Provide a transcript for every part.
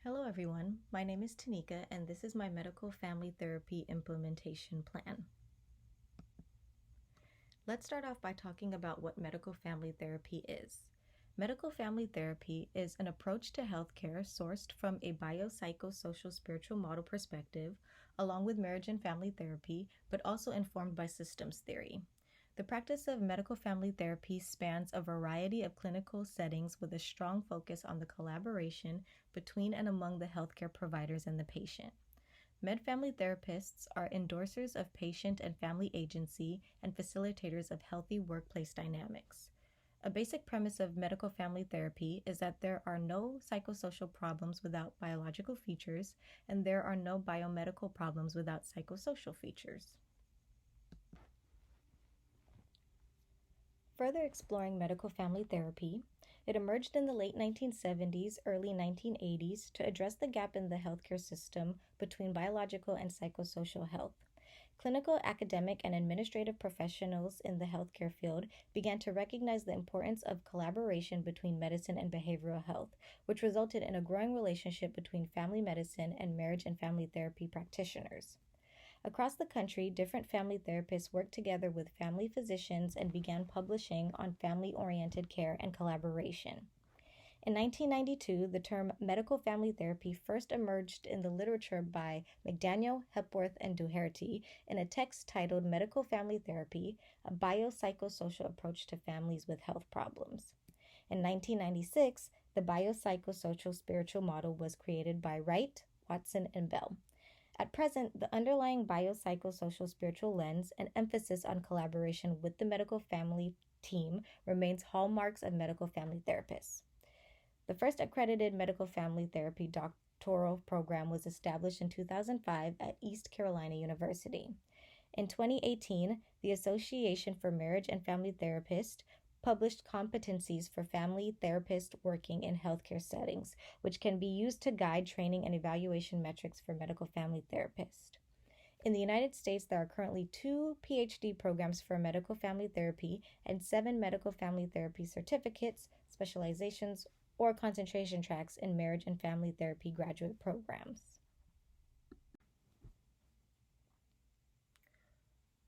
Hello everyone, my name is Tanika and this is my medical family therapy implementation plan. Let's start off by talking about what medical family therapy is. Medical family therapy is an approach to healthcare sourced from a biopsychosocial spiritual model perspective, along with marriage and family therapy, but also informed by systems theory. The practice of medical family therapy spans a variety of clinical settings with a strong focus on the collaboration between and among the healthcare providers and the patient. Med-family therapists are endorsers of patient and family agency and facilitators of healthy workplace dynamics. A basic premise of medical family therapy is that there are no psychosocial problems without biological features, and there are no biomedical problems without psychosocial features. Further exploring medical family therapy, it emerged in the late 1970s, early 1980s to address the gap in the healthcare system between biological and psychosocial health. Clinical, academic, and administrative professionals in the healthcare field began to recognize the importance of collaboration between medicine and behavioral health, which resulted in a growing relationship between family medicine and marriage and family therapy practitioners. Across the country, different family therapists worked together with family physicians and began publishing on family-oriented care and collaboration. In 1992, the term medical family therapy first emerged in the literature by McDaniel, Hepworth, and Doherty in a text titled Medical Family Therapy, a Biopsychosocial Approach to Families with Health Problems. In 1996, the biopsychosocial spiritual model was created by Wright, Watson, and Bell. At present, the underlying biopsychosocial spiritual lens and emphasis on collaboration with the medical family team remains hallmarks of medical family therapists. The first accredited medical family therapy doctoral program was established in 2005 at East Carolina University. In 2018, the Association for Marriage and Family Therapists published competencies for family therapists working in healthcare settings, which can be used to guide training and evaluation metrics for medical family therapists. In the United States, there are currently 2 PhD programs for medical family therapy and 7 medical family therapy certificates, specializations, or concentration tracks in marriage and family therapy graduate programs.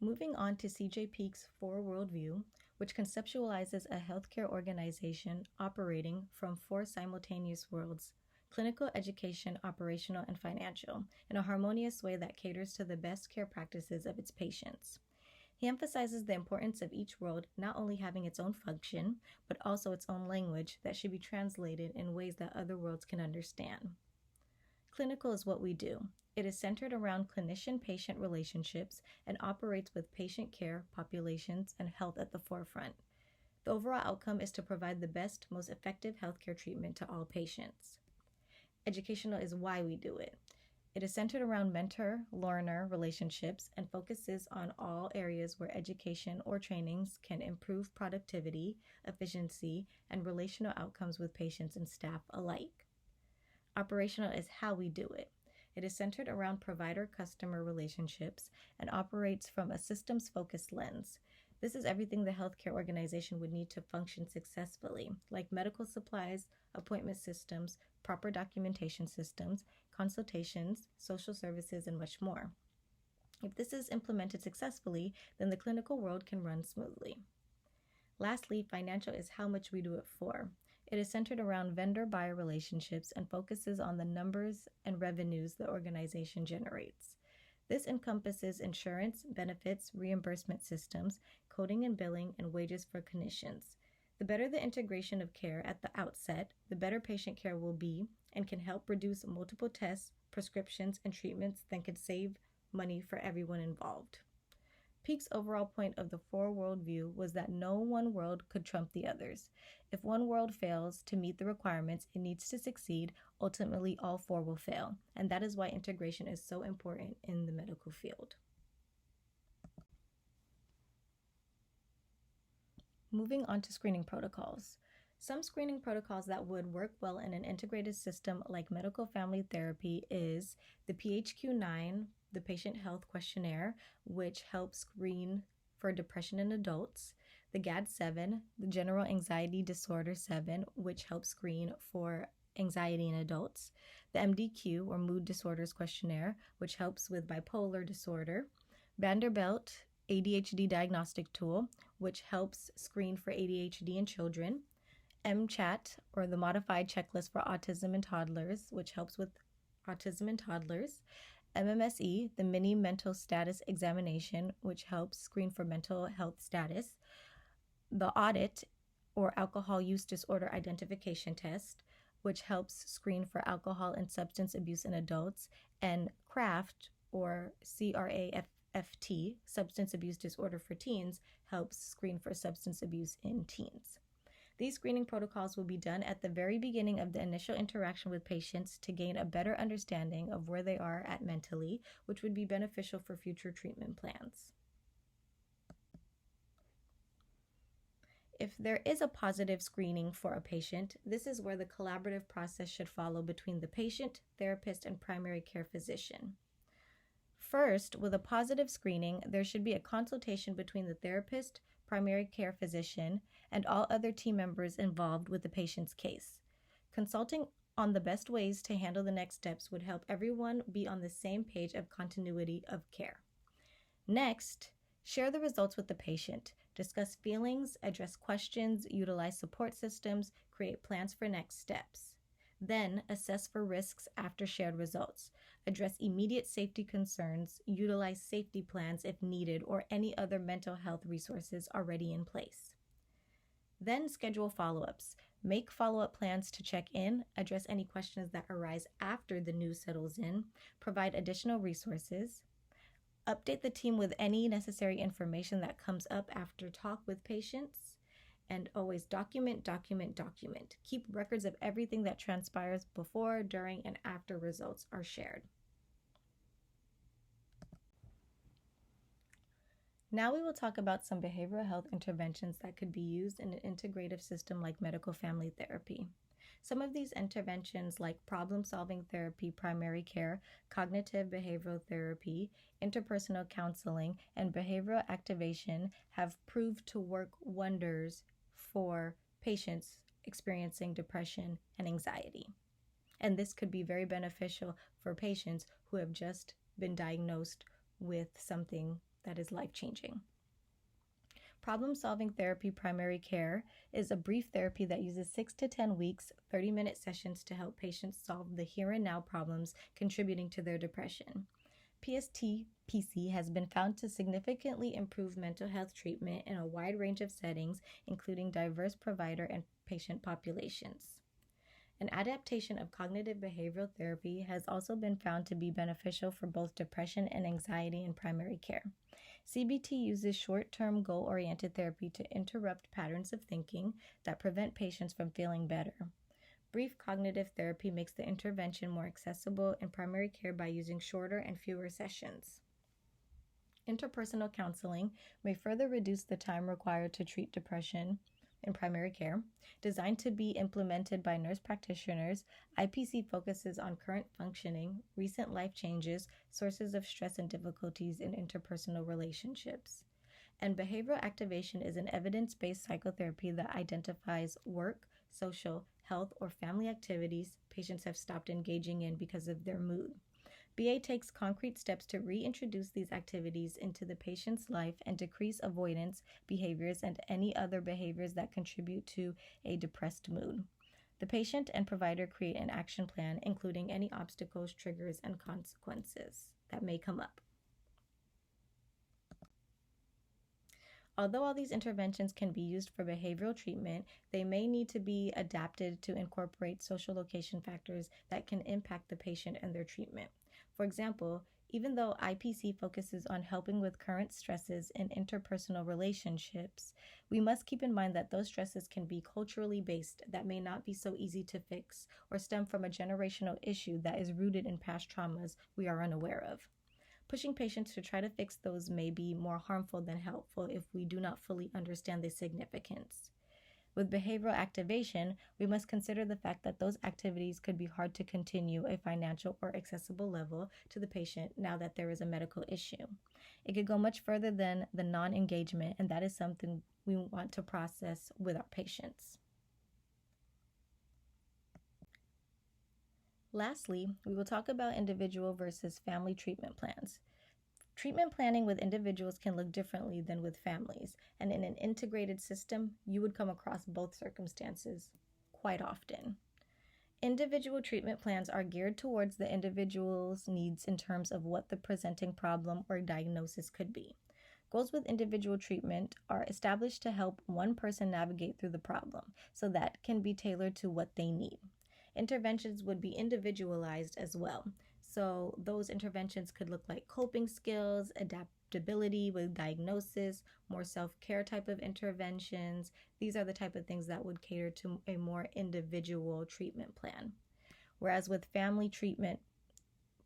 Moving on to C.J. Peek's 4 Worldview, which conceptualizes a healthcare organization operating from 4 simultaneous worlds: clinical, education, operational, and financial, in a harmonious way that caters to the best care practices of its patients. He emphasizes the importance of each world not only having its own function, but also its own language that should be translated in ways that other worlds can understand. Clinical is what we do. It is centered around clinician-patient relationships and operates with patient care, populations, and health at the forefront. The overall outcome is to provide the best, most effective healthcare treatment to all patients. Educational is why we do it. It is centered around mentor-learner relationships and focuses on all areas where education or trainings can improve productivity, efficiency, and relational outcomes with patients and staff alike. Operational is how we do it. It is centered around provider-customer relationships and operates from a systems-focused lens. This is everything the healthcare organization would need to function successfully, like medical supplies, appointment systems, proper documentation systems, consultations, social services, and much more. If this is implemented successfully, then the clinical world can run smoothly. Lastly, financial is how much we do it for. It is centered around vendor-buyer relationships and focuses on the numbers and revenues the organization generates. This encompasses insurance, benefits, reimbursement systems, coding and billing, and wages for clinicians. The better the integration of care at the outset, the better patient care will be and can help reduce multiple tests, prescriptions, and treatments that can save money for everyone involved. Peek's overall point of the 4 worldview was that no one world could trump the others. If one world fails to meet the requirements it needs to succeed, ultimately all 4 will fail, and that is why integration is so important in the medical field. Moving on to screening protocols. Some screening protocols that would work well in an integrated system like medical family therapy is the PHQ-9, the Patient Health Questionnaire, which helps screen for depression in adults, the GAD-7, the General Anxiety Disorder 7, which helps screen for anxiety in adults, the MDQ, or Mood Disorders Questionnaire, which helps with bipolar disorder, Vanderbilt ADHD Diagnostic Tool, which helps screen for ADHD in children, MCHAT, or the Modified Checklist for Autism in Toddlers, which helps with autism in toddlers, MMSE, the Mini Mental Status Examination, which helps screen for mental health status, the Audit, or Alcohol Use Disorder Identification Test, which helps screen for alcohol and substance abuse in adults, and CRAFT, or CRAFT, Substance Abuse Disorder for Teens, helps screen for substance abuse in teens. These screening protocols will be done at the very beginning of the initial interaction with patients to gain a better understanding of where they are at mentally, which would be beneficial for future treatment plans. If there is a positive screening for a patient, this is where the collaborative process should follow between the patient, therapist, and primary care physician. First, with a positive screening, there should be a consultation between the therapist, primary care physician, and all other team members involved with the patient's case. Consulting on the best ways to handle the next steps would help everyone be on the same page of continuity of care. Next, share the results with the patient. Discuss feelings, address questions, utilize support systems, create plans for next steps. Then, assess for risks after shared results. Address immediate safety concerns, utilize safety plans if needed, or any other mental health resources already in place. Then, schedule follow-ups. Make follow-up plans to check in, address any questions that arise after the news settles in, provide additional resources, update the team with any necessary information that comes up after talk with patients, and always document. Keep records of everything that transpires before, during, and after results are shared. Now we will talk about some behavioral health interventions that could be used in an integrative system like medical family therapy. Some of these interventions, like problem-solving therapy, primary care, cognitive behavioral therapy, interpersonal counseling, and behavioral activation, have proved to work wonders for patients experiencing depression and anxiety. And this could be very beneficial for patients who have just been diagnosed with something that is life-changing. Problem-solving therapy primary care is a brief therapy that uses 6 to 10 weeks, 30-minute sessions to help patients solve the here and now problems contributing to their depression. PST-PC has been found to significantly improve mental health treatment in a wide range of settings, including diverse provider and patient populations. An adaptation of cognitive behavioral therapy has also been found to be beneficial for both depression and anxiety in primary care. CBT uses short-term goal-oriented therapy to interrupt patterns of thinking that prevent patients from feeling better. Brief cognitive therapy makes the intervention more accessible in primary care by using shorter and fewer sessions. Interpersonal counseling may further reduce the time required to treat depression in primary care. Designed to be implemented by nurse practitioners, IPC focuses on current functioning, recent life changes, sources of stress and difficulties in interpersonal relationships. And behavioral activation is an evidence-based psychotherapy that identifies work, social, health, or family activities patients have stopped engaging in because of their mood. BA takes concrete steps to reintroduce these activities into the patient's life and decrease avoidance behaviors and any other behaviors that contribute to a depressed mood. The patient and provider create an action plan, including any obstacles, triggers, and consequences that may come up. Although all these interventions can be used for behavioral treatment, they may need to be adapted to incorporate social location factors that can impact the patient and their treatment. For example, even though IPC focuses on helping with current stresses in interpersonal relationships, we must keep in mind that those stresses can be culturally based that may not be so easy to fix or stem from a generational issue that is rooted in past traumas we are unaware of. Pushing patients to try to fix those may be more harmful than helpful if we do not fully understand the significance. With behavioral activation, we must consider the fact that those activities could be hard to continue a financial or accessible level to the patient now that there is a medical issue. It could go much further than the non-engagement, and that is something we want to process with our patients. Lastly, we will talk about individual versus family treatment plans. Treatment planning with individuals can look differently than with families, and in an integrated system, you would come across both circumstances quite often. Individual treatment plans are geared towards the individual's needs in terms of what the presenting problem or diagnosis could be. Goals with individual treatment are established to help one person navigate through the problem, so that can be tailored to what they need. Interventions would be individualized as well. So those interventions could look like coping skills, adaptability with diagnosis, more self-care type of interventions. These are the type of things that would cater to a more individual treatment plan. Whereas with family treatment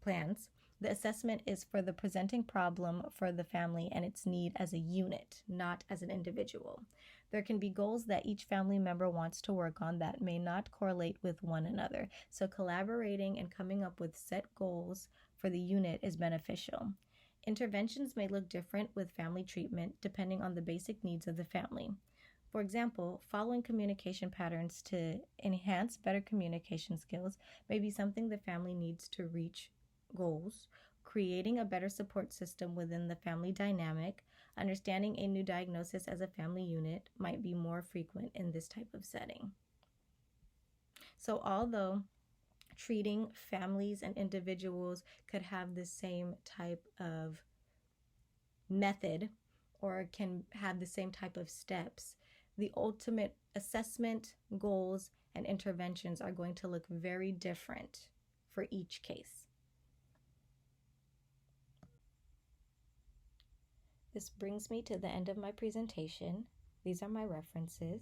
plans, the assessment is for the presenting problem for the family and its need as a unit, not as an individual. There can be goals that each family member wants to work on that may not correlate with one another. So collaborating and coming up with set goals for the unit is beneficial. Interventions may look different with family treatment depending on the basic needs of the family. For example, following communication patterns to enhance better communication skills may be something the family needs to reach goals. Creating a better support system within the family dynamic, understanding a new diagnosis as a family unit might be more frequent in this type of setting. So although treating families and individuals could have the same type of method or can have the same type of steps, the ultimate assessment, goals, and interventions are going to look very different for each case. This brings me to the end of my presentation. These are my references.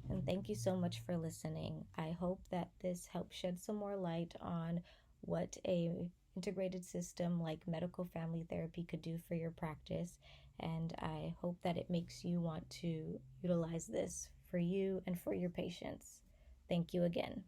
And thank you so much for listening. I hope that this helps shed some more light on what a integrated system like medical family therapy could do for your practice. And I hope that it makes you want to utilize this for you and for your patients. Thank you again.